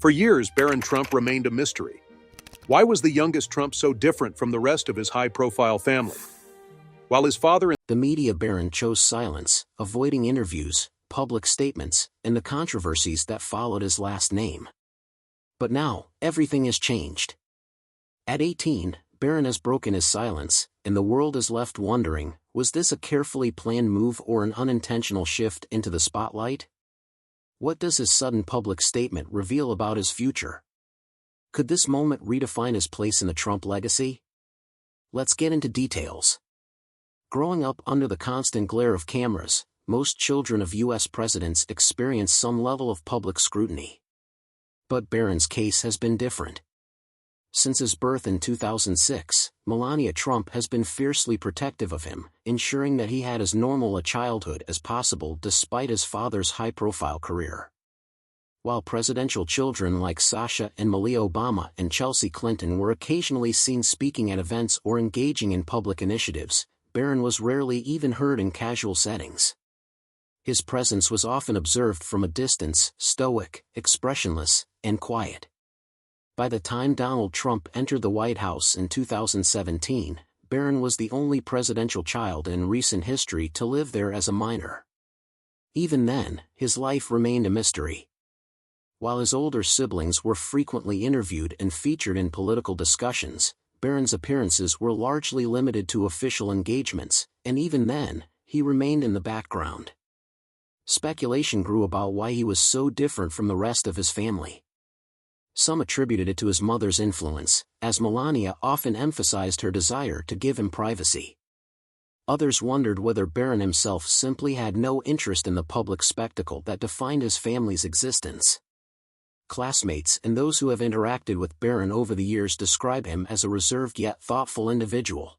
For years, Barron Trump remained a mystery. Why was the youngest Trump so different from the rest of his high-profile family? While his father and the media, Barron chose silence, avoiding interviews, public statements, and the controversies that followed his last name. But now, everything has changed. At 18, Barron has broken his silence, and the world is left wondering, was this a carefully planned move or an unintentional shift into the spotlight? What does his sudden public statement reveal about his future? Could this moment redefine his place in the Trump legacy? Let's get into details. Growing up under the constant glare of cameras, most children of U.S. presidents experience some level of public scrutiny. But Barron's case has been different. Since his birth in 2006, Melania Trump has been fiercely protective of him, ensuring that he had as normal a childhood as possible despite his father's high-profile career. While presidential children like Sasha and Malia Obama and Chelsea Clinton were occasionally seen speaking at events or engaging in public initiatives, Barron was rarely even heard in casual settings. His presence was often observed from a distance, stoic, expressionless, and quiet. By the time Donald Trump entered the White House in 2017, Barron was the only presidential child in recent history to live there as a minor. Even then, his life remained a mystery. While his older siblings were frequently interviewed and featured in political discussions, Barron's appearances were largely limited to official engagements, and even then, he remained in the background. Speculation grew about why he was so different from the rest of his family. Some attributed it to his mother's influence, as Melania often emphasized her desire to give him privacy. Others wondered whether Barron himself simply had no interest in the public spectacle that defined his family's existence. Classmates and those who have interacted with Barron over the years describe him as a reserved yet thoughtful individual.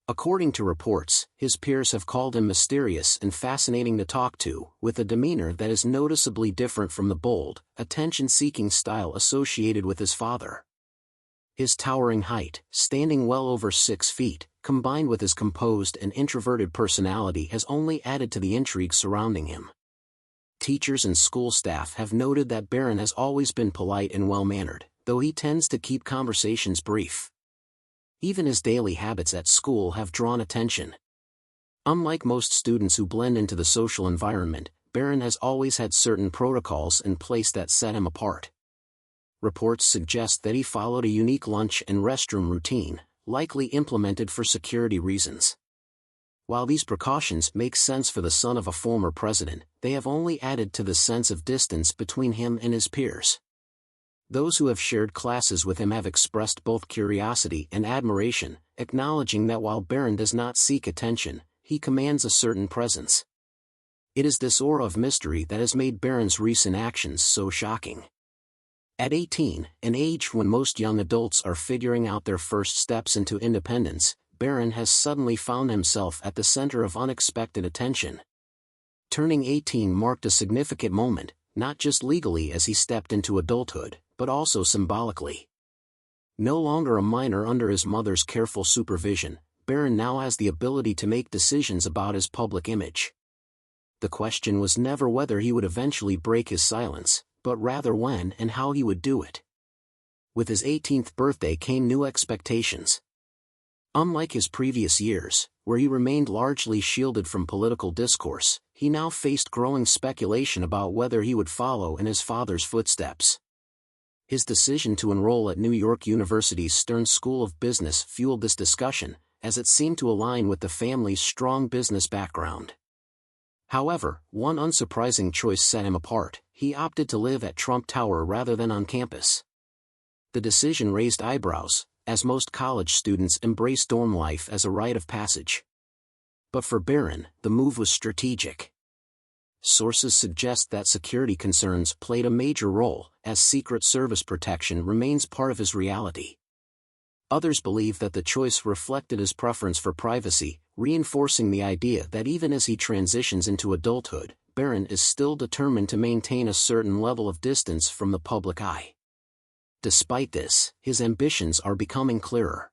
According to reports, his peers have called him mysterious and fascinating to talk to, with a demeanor that is noticeably different from the bold, attention-seeking style associated with his father. His towering height, standing well over 6 feet, combined with his composed and introverted personality has only added to the intrigue surrounding him. Teachers and school staff have noted that Barron has always been polite and well-mannered, though he tends to keep conversations brief. Even his daily habits at school have drawn attention. Unlike most students who blend into the social environment, Barron has always had certain protocols in place that set him apart. Reports suggest that he followed a unique lunch and restroom routine, likely implemented for security reasons. While these precautions make sense for the son of a former president, they have only added to the sense of distance between him and his peers. Those who have shared classes with him have expressed both curiosity and admiration, acknowledging that while Barron does not seek attention, he commands a certain presence. It is this aura of mystery that has made Barron's recent actions so shocking. At 18, an age when most young adults are figuring out their first steps into independence, Barron has suddenly found himself at the center of unexpected attention. Turning 18 marked a significant moment, not just legally as he stepped into adulthood, but also symbolically. No longer a minor under his mother's careful supervision, Barron now has the ability to make decisions about his public image. The question was never whether he would eventually break his silence, but rather when and how he would do it. With his 18th birthday came new expectations. Unlike his previous years, where he remained largely shielded from political discourse, he now faced growing speculation about whether he would follow in his father's footsteps. His decision to enroll at New York University's Stern School of Business fueled this discussion, as it seemed to align with the family's strong business background. However, one unsurprising choice set him apart: he opted to live at Trump Tower rather than on campus. The decision raised eyebrows, as most college students embrace dorm life as a rite of passage. But for Barron, the move was strategic. Sources suggest that security concerns played a major role, as Secret Service protection remains part of his reality. Others believe that the choice reflected his preference for privacy, reinforcing the idea that even as he transitions into adulthood, Barron is still determined to maintain a certain level of distance from the public eye. Despite this, his ambitions are becoming clearer.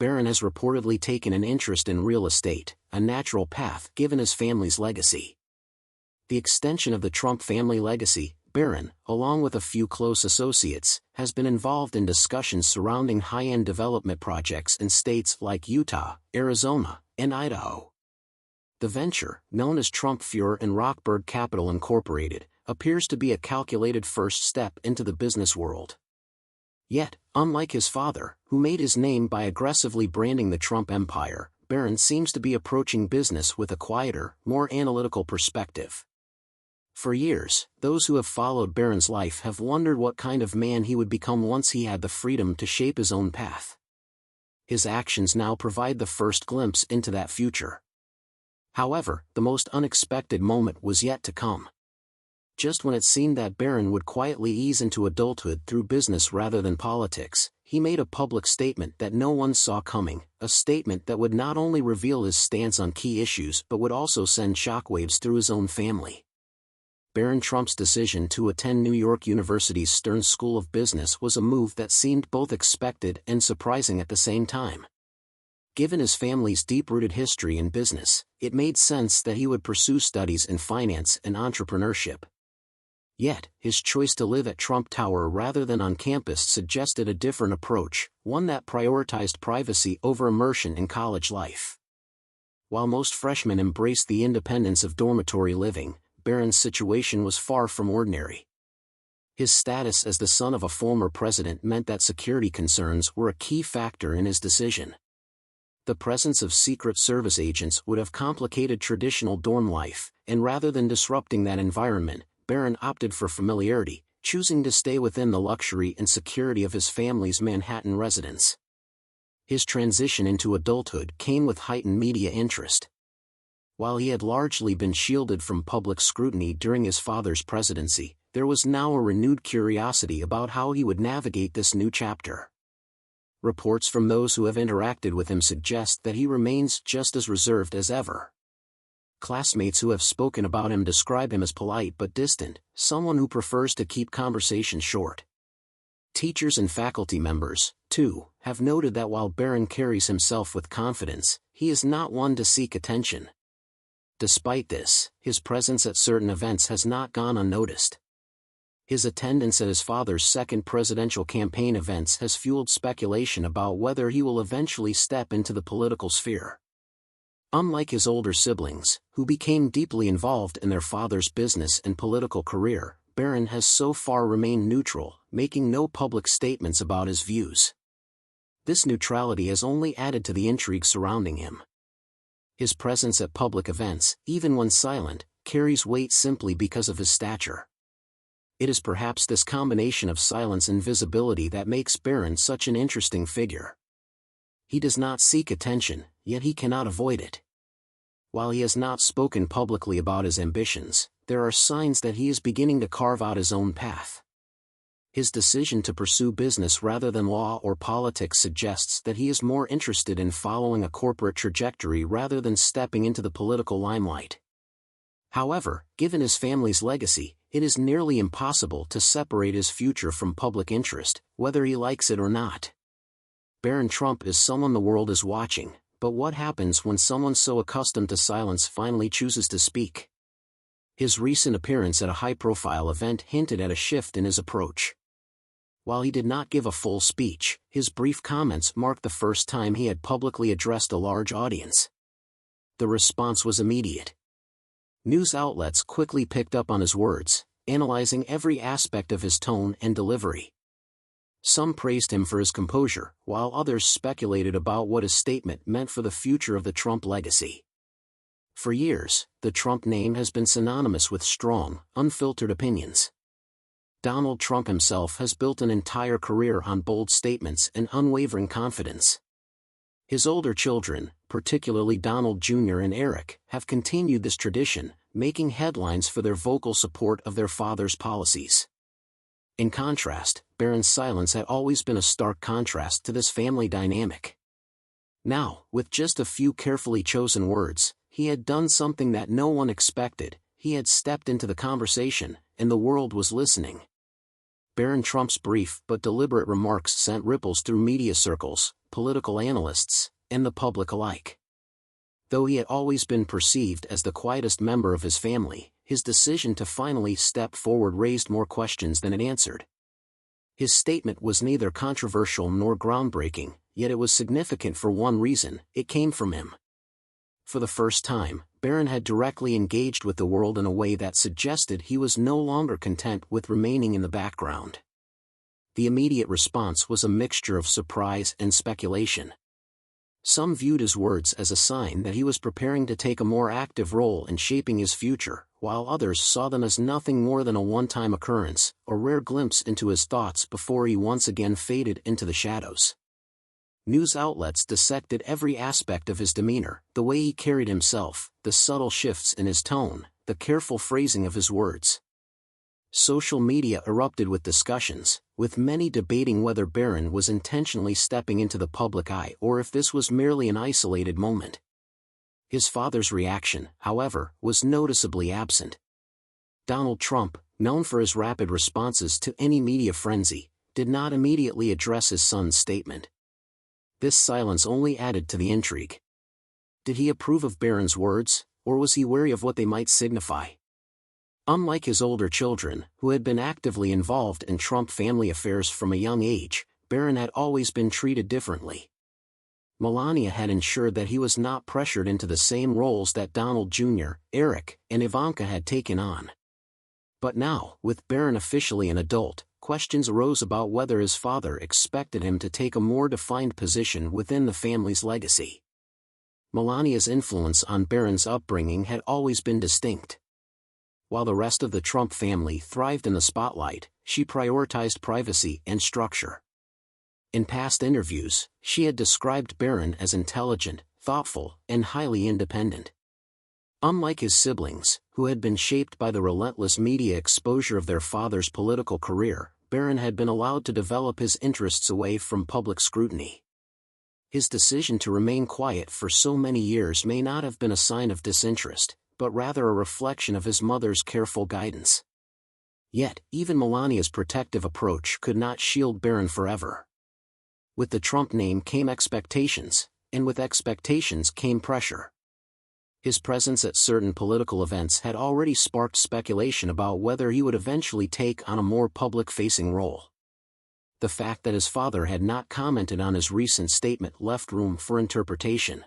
Barron has reportedly taken an interest in real estate, a natural path given his family's legacy. The extension of the Trump family legacy, Barron, along with a few close associates, has been involved in discussions surrounding high-end development projects in states like Utah, Arizona, and Idaho. The venture, known as Trump Fuhr and Rockberg Capital Incorporated, appears to be a calculated first step into the business world. Yet, unlike his father, who made his name by aggressively branding the Trump empire, Barron seems to be approaching business with a quieter, more analytical perspective. For years, those who have followed Barron's life have wondered what kind of man he would become once he had the freedom to shape his own path. His actions now provide the first glimpse into that future. However, the most unexpected moment was yet to come. Just when it seemed that Barron would quietly ease into adulthood through business rather than politics, he made a public statement that no one saw coming, a statement that would not only reveal his stance on key issues but would also send shockwaves through his own family. Barron Trump's decision to attend New York University's Stern School of Business was a move that seemed both expected and surprising at the same time. Given his family's deep-rooted history in business, it made sense that he would pursue studies in finance and entrepreneurship. Yet, his choice to live at Trump Tower rather than on campus suggested a different approach, one that prioritized privacy over immersion in college life. While most freshmen embraced the independence of dormitory living, Barron's situation was far from ordinary. His status as the son of a former president meant that security concerns were a key factor in his decision. The presence of Secret Service agents would have complicated traditional dorm life, and rather than disrupting that environment, Barron opted for familiarity, choosing to stay within the luxury and security of his family's Manhattan residence. His transition into adulthood came with heightened media interest. While he had largely been shielded from public scrutiny during his father's presidency, there was now a renewed curiosity about how he would navigate this new chapter. Reports from those who have interacted with him suggest that he remains just as reserved as ever. Classmates who have spoken about him describe him as polite but distant, someone who prefers to keep conversations short. Teachers and faculty members, too, have noted that while Barron carries himself with confidence, he is not one to seek attention. Despite this, his presence at certain events has not gone unnoticed. His attendance at his father's second presidential campaign events has fueled speculation about whether he will eventually step into the political sphere. Unlike his older siblings, who became deeply involved in their father's business and political career, Barron has so far remained neutral, making no public statements about his views. This neutrality has only added to the intrigue surrounding him. His presence at public events, even when silent, carries weight simply because of his stature. It is perhaps this combination of silence and visibility that makes Barron such an interesting figure. He does not seek attention, yet he cannot avoid it. While he has not spoken publicly about his ambitions, there are signs that he is beginning to carve out his own path. His decision to pursue business rather than law or politics suggests that he is more interested in following a corporate trajectory rather than stepping into the political limelight. However, given his family's legacy, it is nearly impossible to separate his future from public interest, whether he likes it or not. Barron Trump is someone the world is watching, but what happens when someone so accustomed to silence finally chooses to speak? His recent appearance at a high-profile event hinted at a shift in his approach. While he did not give a full speech, his brief comments marked the first time he had publicly addressed a large audience. The response was immediate. News outlets quickly picked up on his words, analyzing every aspect of his tone and delivery. Some praised him for his composure, while others speculated about what his statement meant for the future of the Trump legacy. For years, the Trump name has been synonymous with strong, unfiltered opinions. Donald Trump himself has built an entire career on bold statements and unwavering confidence. His older children, particularly Donald Jr. and Eric, have continued this tradition, making headlines for their vocal support of their father's policies. In contrast, Barron's silence had always been a stark contrast to this family dynamic. Now, with just a few carefully chosen words, he had done something that no one expected. He had stepped into the conversation, and the world was listening. Barron Trump's brief but deliberate remarks sent ripples through media circles, political analysts, and the public alike. Though he had always been perceived as the quietest member of his family, his decision to finally step forward raised more questions than it answered. His statement was neither controversial nor groundbreaking, yet it was significant for one reason: it came from him. For the first time, Barron had directly engaged with the world in a way that suggested he was no longer content with remaining in the background. The immediate response was a mixture of surprise and speculation. Some viewed his words as a sign that he was preparing to take a more active role in shaping his future, while others saw them as nothing more than a one-time occurrence, a rare glimpse into his thoughts before he once again faded into the shadows. News outlets dissected every aspect of his demeanor: the way he carried himself, the subtle shifts in his tone, the careful phrasing of his words. Social media erupted with discussions, with many debating whether Barron was intentionally stepping into the public eye or if this was merely an isolated moment. His father's reaction, however, was noticeably absent. Donald Trump, known for his rapid responses to any media frenzy, did not immediately address his son's statement. This silence only added to the intrigue. Did he approve of Barron's words, or was he wary of what they might signify? Unlike his older children, who had been actively involved in Trump family affairs from a young age, Barron had always been treated differently. Melania had ensured that he was not pressured into the same roles that Donald Jr., Eric, and Ivanka had taken on. But now, with Barron officially an adult, questions arose about whether his father expected him to take a more defined position within the family's legacy. Melania's influence on Barron's upbringing had always been distinct. While the rest of the Trump family thrived in the spotlight, she prioritized privacy and structure. In past interviews, she had described Barron as intelligent, thoughtful, and highly independent. Unlike his siblings, who had been shaped by the relentless media exposure of their father's political career, Barron had been allowed to develop his interests away from public scrutiny. His decision to remain quiet for so many years may not have been a sign of disinterest, but rather a reflection of his mother's careful guidance. Yet, even Melania's protective approach could not shield Barron forever. With the Trump name came expectations, and with expectations came pressure. His presence at certain political events had already sparked speculation about whether he would eventually take on a more public-facing role. The fact that his father had not commented on his recent statement left room for interpretation.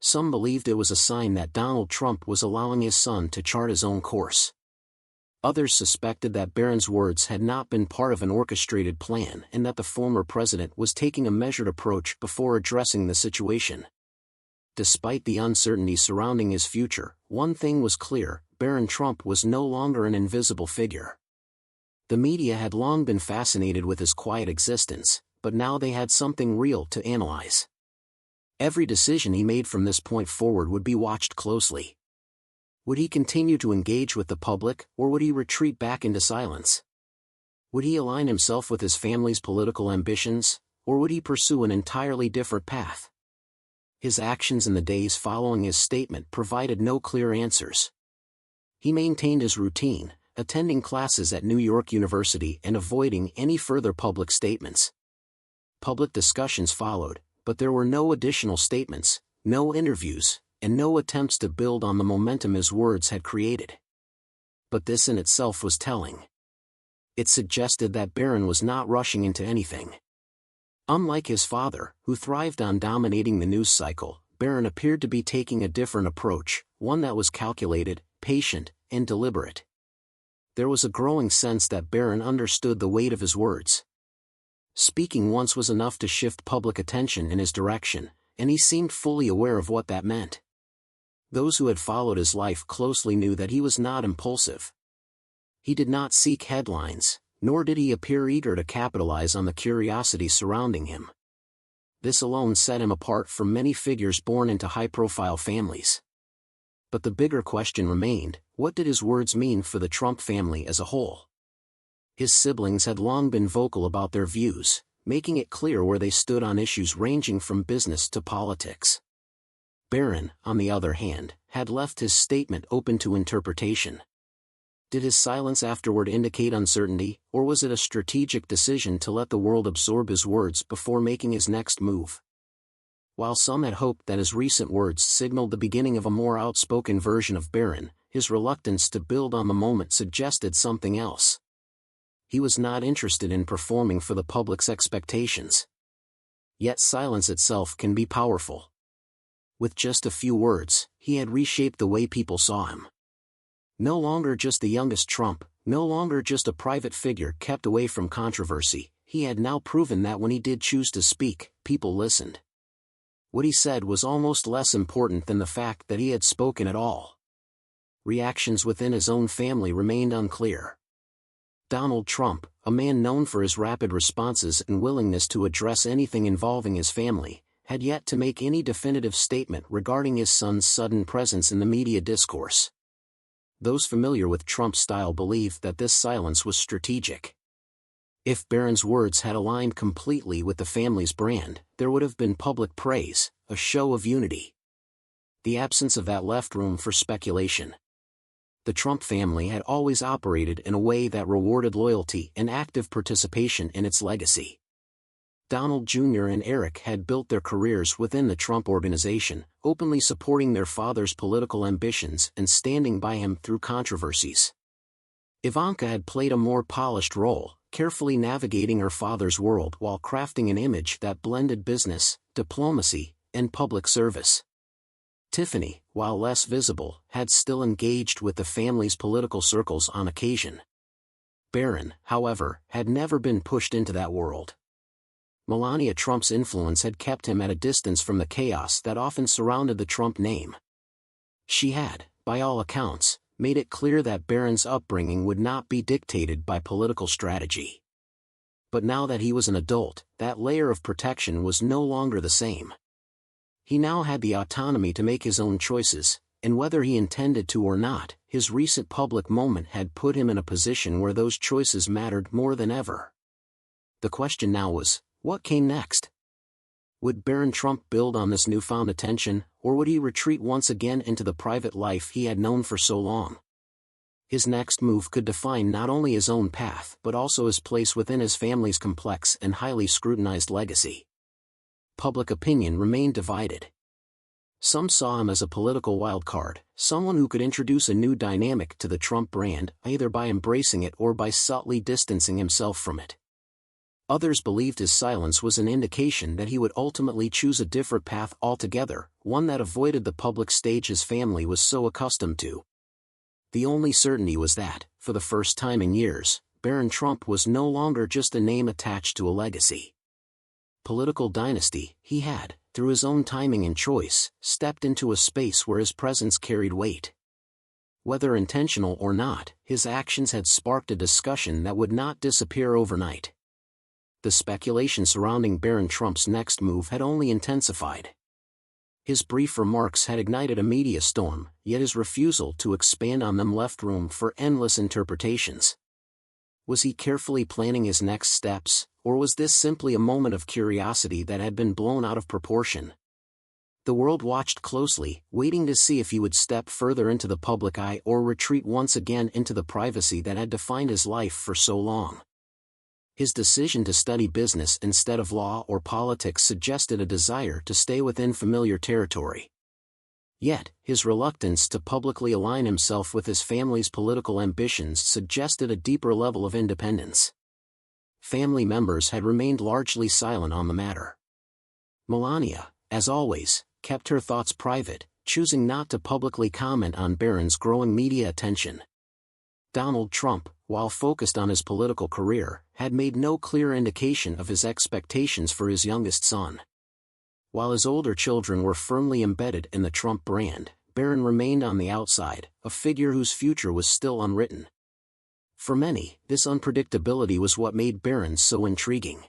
Some believed it was a sign that Donald Trump was allowing his son to chart his own course. Others suspected that Barron's words had not been part of an orchestrated plan and that the former president was taking a measured approach before addressing the situation. Despite the uncertainty surrounding his future, one thing was clear: Barron Trump was no longer an invisible figure. The media had long been fascinated with his quiet existence, but now they had something real to analyze. Every decision he made from this point forward would be watched closely. Would he continue to engage with the public, or would he retreat back into silence? Would he align himself with his family's political ambitions, or would he pursue an entirely different path? His actions in the days following his statement provided no clear answers. He maintained his routine, attending classes at New York University and avoiding any further public statements. Public discussions followed, but there were no additional statements, no interviews, and no attempts to build on the momentum his words had created. But this in itself was telling. It suggested that Barron was not rushing into anything. Unlike his father, who thrived on dominating the news cycle, Barron appeared to be taking a different approach, one that was calculated, patient, and deliberate. There was a growing sense that Barron understood the weight of his words. Speaking once was enough to shift public attention in his direction, and he seemed fully aware of what that meant. Those who had followed his life closely knew that he was not impulsive. He did not seek headlines, nor did he appear eager to capitalize on the curiosity surrounding him. This alone set him apart from many figures born into high-profile families. But the bigger question remained: what did his words mean for the Trump family as a whole? His siblings had long been vocal about their views, making it clear where they stood on issues ranging from business to politics. Barron, on the other hand, had left his statement open to interpretation. Did his silence afterward indicate uncertainty, or was it a strategic decision to let the world absorb his words before making his next move? While some had hoped that his recent words signaled the beginning of a more outspoken version of Barron, his reluctance to build on the moment suggested something else. He was not interested in performing for the public's expectations. Yet silence itself can be powerful. With just a few words, he had reshaped the way people saw him. No longer just the youngest Trump, no longer just a private figure kept away from controversy, he had now proven that when he did choose to speak, people listened. What he said was almost less important than the fact that he had spoken at all. Reactions within his own family remained unclear. Donald Trump, a man known for his rapid responses and willingness to address anything involving his family, had yet to make any definitive statement regarding his son's sudden presence in the media discourse. Those familiar with Trump's style believed that this silence was strategic. If Barron's words had aligned completely with the family's brand, there would have been public praise, a show of unity. The absence of that left room for speculation. The Trump family had always operated in a way that rewarded loyalty and active participation in its legacy. Donald Jr. and Eric had built their careers within the Trump organization, openly supporting their father's political ambitions and standing by him through controversies. Ivanka had played a more polished role, carefully navigating her father's world while crafting an image that blended business, diplomacy, and public service. Tiffany, while less visible, had still engaged with the family's political circles on occasion. Barron, however, had never been pushed into that world. Melania Trump's influence had kept him at a distance from the chaos that often surrounded the Trump name. She had, by all accounts, made it clear that Barron's upbringing would not be dictated by political strategy. But now that he was an adult, that layer of protection was no longer the same. He now had the autonomy to make his own choices, and whether he intended to or not, his recent public moment had put him in a position where those choices mattered more than ever. The question now was, what came next? Would Barron Trump build on this newfound attention, or would he retreat once again into the private life he had known for so long? His next move could define not only his own path but also his place within his family's complex and highly scrutinized legacy. Public opinion remained divided. Some saw him as a political wildcard, someone who could introduce a new dynamic to the Trump brand, either by embracing it or by subtly distancing himself from it. Others believed his silence was an indication that he would ultimately choose a different path altogether, one that avoided the public stage his family was so accustomed to. The only certainty was that, for the first time in years, Barron Trump was no longer just a name attached to a legacy. Political dynasty, he had, through his own timing and choice, stepped into a space where his presence carried weight. Whether intentional or not, his actions had sparked a discussion that would not disappear overnight. The speculation surrounding Barron Trump's next move had only intensified. His brief remarks had ignited a media storm, yet his refusal to expand on them left room for endless interpretations. Was he carefully planning his next steps, or was this simply a moment of curiosity that had been blown out of proportion? The world watched closely, waiting to see if he would step further into the public eye or retreat once again into the privacy that had defined his life for so long. His decision to study business instead of law or politics suggested a desire to stay within familiar territory. Yet, his reluctance to publicly align himself with his family's political ambitions suggested a deeper level of independence. Family members had remained largely silent on the matter. Melania, as always, kept her thoughts private, choosing not to publicly comment on Barron's growing media attention. Donald Trump, while focused on his political career, had made no clear indication of his expectations for his youngest son. While his older children were firmly embedded in the Trump brand, Barron remained on the outside, a figure whose future was still unwritten. For many, this unpredictability was what made Barron so intriguing.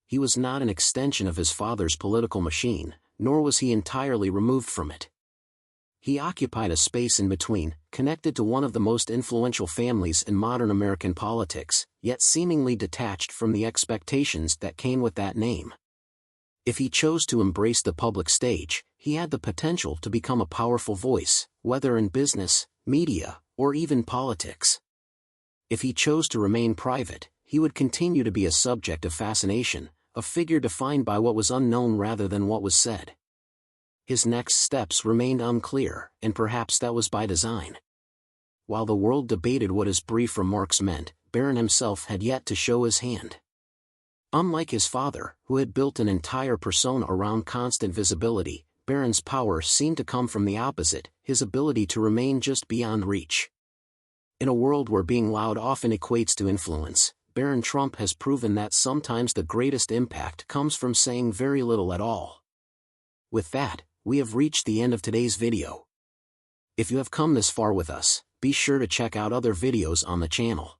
He was not an extension of his father's political machine, nor was he entirely removed from it. He occupied a space in between, connected to one of the most influential families in modern American politics, yet seemingly detached from the expectations that came with that name. If he chose to embrace the public stage, he had the potential to become a powerful voice, whether in business, media, or even politics. If he chose to remain private, he would continue to be a subject of fascination, a figure defined by what was unknown rather than what was said. His next steps remained unclear, and perhaps that was by design. While the world debated what his brief remarks meant, Barron himself had yet to show his hand. Unlike his father, who had built an entire persona around constant visibility, Barron's power seemed to come from the opposite, his ability to remain just beyond reach. In a world where being loud often equates to influence, Barron Trump has proven that sometimes the greatest impact comes from saying very little at all. With that, we have reached the end of today's video. If you have come this far with us, be sure to check out other videos on the channel.